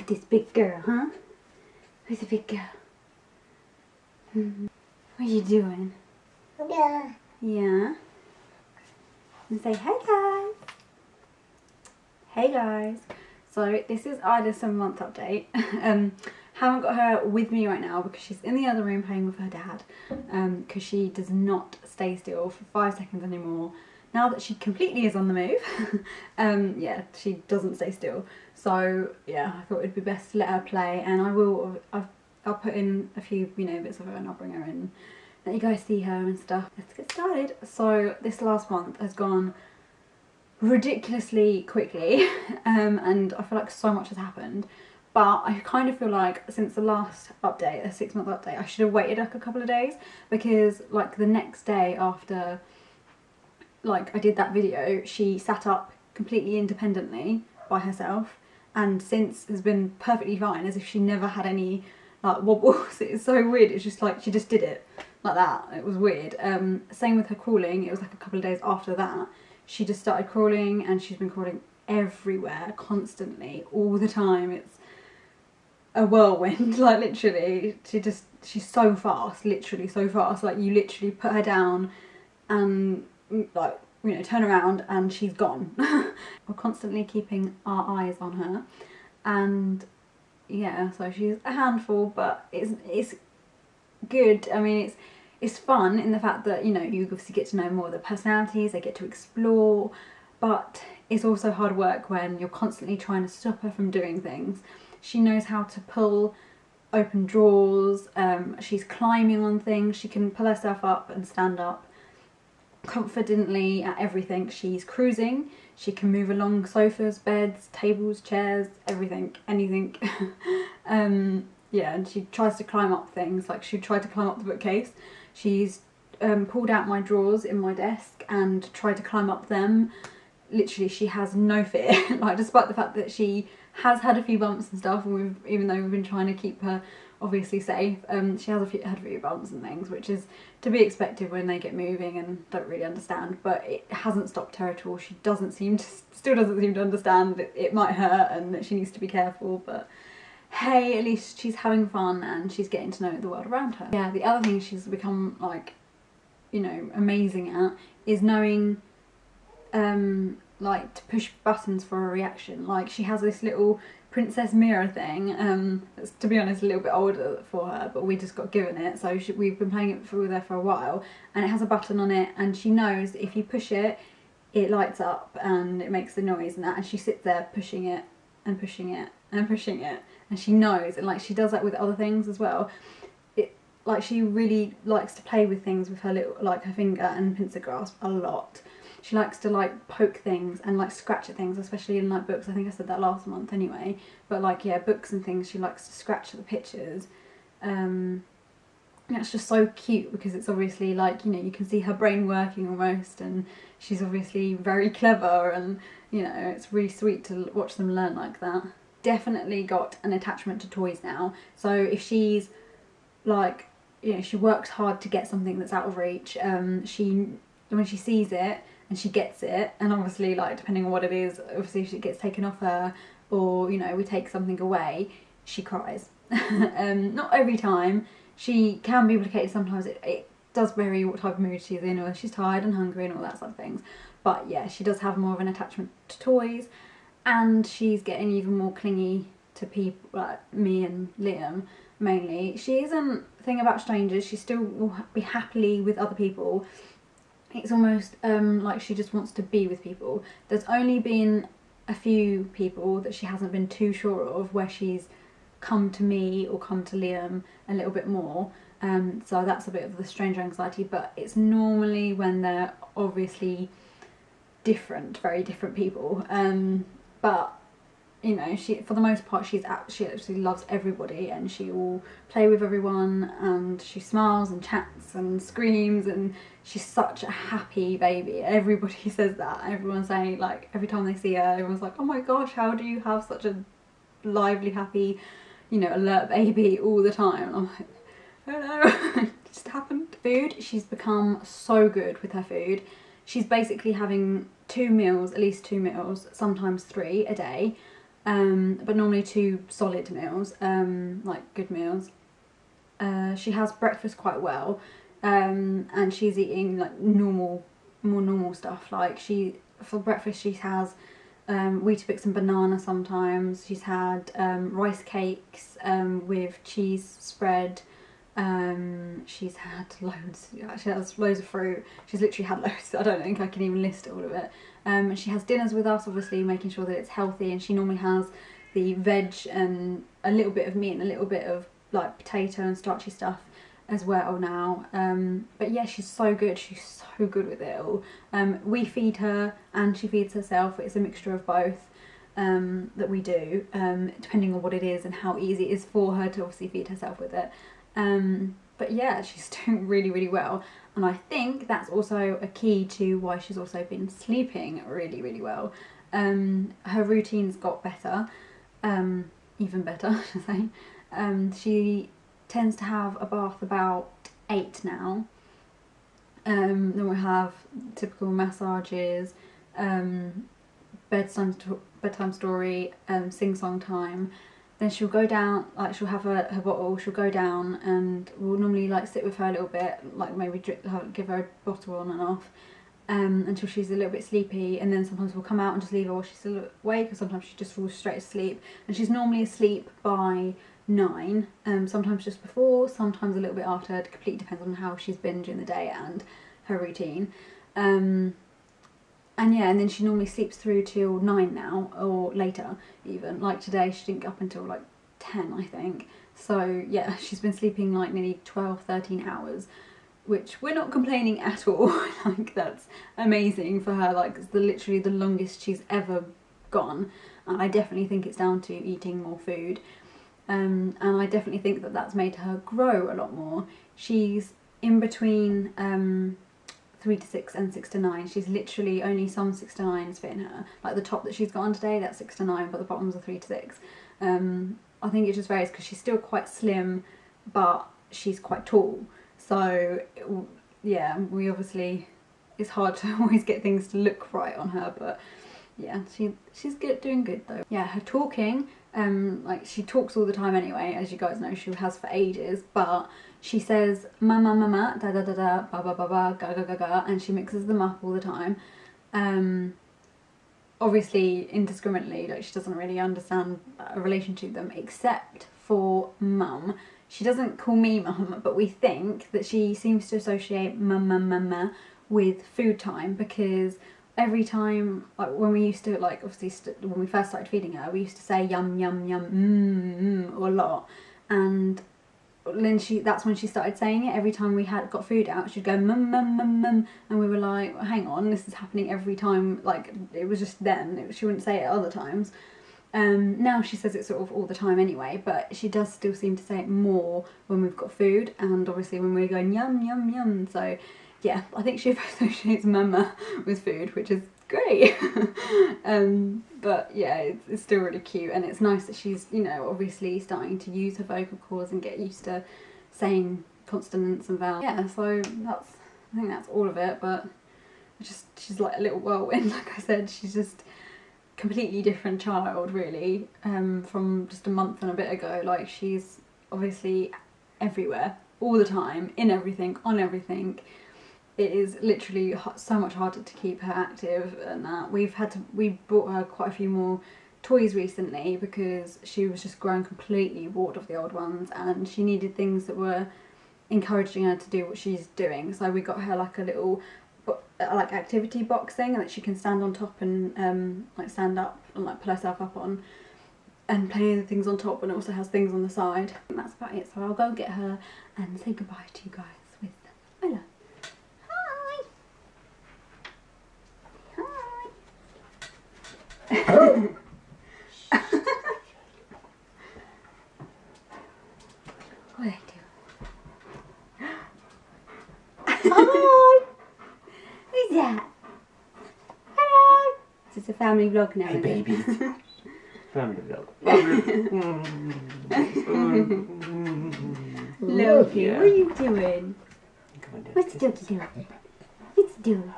Daddy's big girl, huh? Who's a big girl? What are you doing? Yeah. Yeah? And say, hey guys! Hey guys! So this is Isla's 7-month update. Haven't got her with me right now because she's in the other room playing with her dad, because she does not stay still for 5 seconds anymore. Now that she completely is on the move, yeah, she doesn't stay still. So yeah, I thought it'd be best to let her play, and I'll put in a few, you know, bits of her and I'll bring her in, let you guys see her and stuff. Let's get started. So this last month has gone ridiculously quickly, and I feel like so much has happened. But I kind of feel like since the last update, a 6-month update, I should have waited like a couple of days, because like the next day after like I did that video, she sat up completely independently by herself, and since has been perfectly fine, as if she never had any like wobbles. It's so weird. It's just like she just did it like that. It was weird. Same with her crawling. It was like a couple of days after that she just started crawling, and she's been crawling everywhere constantly all the time. It's a whirlwind, like literally. She's so fast, literally so fast. Like you literally put her down and like, you know, turn around and she's gone. We're constantly keeping our eyes on her, and yeah, so she's a handful, but it's good. I mean, it's fun in the fact that, you know, you obviously get to know more of the personalities, they get to explore, but it's also hard work when you're constantly trying to stop her from doing things. She knows how to pull open drawers, she's climbing on things, she can pull herself up and stand up confidently at everything. She's cruising, she can move along sofas, beds, tables, chairs, everything, anything. Yeah, and she tries to climb up things, like she tried to climb up the bookcase. She's pulled out my drawers in my desk and tried to climb up them. Literally, she has no fear. Like, despite the fact that she has had a few bumps and stuff, and even though we've been trying to keep her obviously safe, she has had a few bumps and things, which is to be expected when they get moving and don't really understand, but it hasn't stopped her at all. She still doesn't seem to understand that it might hurt and that she needs to be careful, but hey, at least she's having fun and she's getting to know the world around her. Yeah, the other thing she's become, like, you know, amazing at is knowing like to push buttons for a reaction. Like, she has this little princess mirror thing, that's, to be honest, a little bit older for her, but we just got given it, so we've been playing it with her for a while, and it has a button on it, and she knows if you push it, it lights up and it makes the noise and that, and she sits there pushing it and pushing it and pushing it, and she knows, and like she does that with other things as well. Like, she really likes to play with things with her little, like her finger and pincer grasp a lot. She likes to like poke things and like scratch at things, especially in like books. I think I said that last month anyway, but like, yeah, books and things, she likes to scratch at the pictures. That's just so cute, because it's obviously like, you know, you can see her brain working almost, and she's obviously very clever, and you know, it's really sweet to watch them learn like that. Definitely got an attachment to toys now, so if she's like, you know, she works hard to get something that's out of reach, when she sees it and she gets it, and obviously, like, depending on what it is, obviously if it gets taken off her, or, you know, we take something away, she cries. Not every time. She can be implicated sometimes. It does vary what type of mood she's in, or if she's tired and hungry and all that sort of things. But yeah, she does have more of an attachment to toys, and she's getting even more clingy to people like me and Liam mainly. She isn't a thing about strangers. She still will be happily with other people. It's almost like she just wants to be with people. There's only been a few people that she hasn't been too sure of where she's come to me or come to Liam a little bit more, so that's a bit of the stranger anxiety, but it's normally when they're obviously different, very different people, but you know, she, for the most part, she absolutely loves everybody, and she will play with everyone, and she smiles and chats and screams, and she's such a happy baby. Everybody says that. Everyone's saying, like, every time they see her, everyone's like, oh my gosh, how do you have such a lively, happy, you know, alert baby all the time? And I'm like, I don't know. It just happened. Food, she's become so good with her food. She's basically having 2 meals, at least 2 meals, sometimes 3 a day. but normally 2 solid meals, like good meals. She has breakfast quite well, and she's eating like more normal stuff. Like for breakfast she has Weetabix and banana sometimes. She's had rice cakes with cheese spread. She's had loads. She has loads of fruit. She's literally had loads. I don't think I can even list all of it. She has dinners with us, obviously making sure that it's healthy, and she normally has the veg and a little bit of meat and a little bit of like potato and starchy stuff as well now. But yeah, she's so good. She's so good with it all. We feed her and she feeds herself. It's a mixture of both that we do, depending on what it is and how easy it is for her to obviously feed herself with it. But yeah, she's doing really well, and I think that's also a key to why she's also been sleeping really well. Her routine's got better, even better I should say. She tends to have a bath about 8 now. Then we have typical massages, bedtime story, sing-song time. Then she'll go down, like she'll have her bottle, she'll go down, and we'll normally like sit with her a little bit, like maybe give her a bottle on and off, until she's a little bit sleepy, and then sometimes we'll come out and just leave her while she's still awake, or sometimes she just falls straight asleep, and she's normally asleep by 9, sometimes just before, sometimes a little bit after. It completely depends on how she's been during the day and her routine. And yeah, and then she normally sleeps through till 9 now, or later even. Like today she didn't get up until like 10 I think. So yeah, she's been sleeping like nearly 12-13 hours, which we're not complaining at all. Like that's amazing for her. Like it's literally the longest she's ever gone, and I definitely think it's down to eating more food. And I definitely think that that's made her grow a lot more. She's in between 3 to 6 and 6 to 9. She's literally only some 6 to 9s fit in her. Like the top that she's got on today, that's 6 to 9, but the bottoms are 3 to 6. I think it just varies because she's still quite slim, but she's quite tall. So yeah, we obviously, it's hard to always get things to look right on her, but yeah, she's doing good though. Yeah, her talking, like she talks all the time anyway, as you guys know, she has for ages, but she says mama mama, da da da da, ba ba ba ba, ga ga ga ga, and she mixes them up all the time. Obviously indiscriminately, like she doesn't really understand a relationship with them, except for mum. She doesn't call me mum, but we think that she seems to associate mama mama with food time, because every time, like when we used to, like obviously when we first started feeding her, we used to say yum yum yum a lot, and then that's when she started saying it. Every time we got food out, she'd go mum mum mum mum, and we were like, well, hang on, this is happening every time. Like it was just then, she wouldn't say it other times. Now she says it sort of all the time anyway, but she does still seem to say it more when we've got food, and obviously when we're going yum yum yum. So yeah, I think she associates mama with food, which is great. But yeah, it's still really cute, and it's nice that she's, you know, obviously starting to use her vocal cords and get used to saying consonants and vowels. Yeah, so I think that's all of it, but she's like a little whirlwind. Like I said, she's just completely different child really, from just a month and a bit ago. Like she's obviously everywhere, all the time, in everything, on everything. It is literally so much harder to keep her active, and that we bought her quite a few more toys recently because she was just growing completely bored of the old ones, and she needed things that were encouraging her to do what she's doing. So we got her like a little like activity box thing that she can stand on top and like stand up and like pull herself up on and play the things on top, and it also has things on the side. And that's about it. So I'll go get her and say goodbye to you guys with Isla. Hi. What I do? Hi. Who's that? Hello. This is a family vlog now. Hey baby. Family vlog. Loki, Yeah. what are you doing? What's the doggy doing? What's he doing?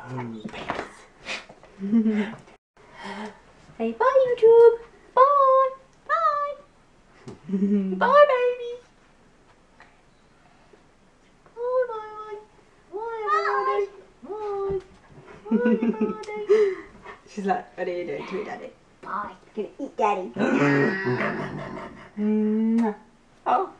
Say bye YouTube. Bye. Bye, baby. She's like, what are you doing to me, Daddy? Bye. Gonna eat Daddy. Oh.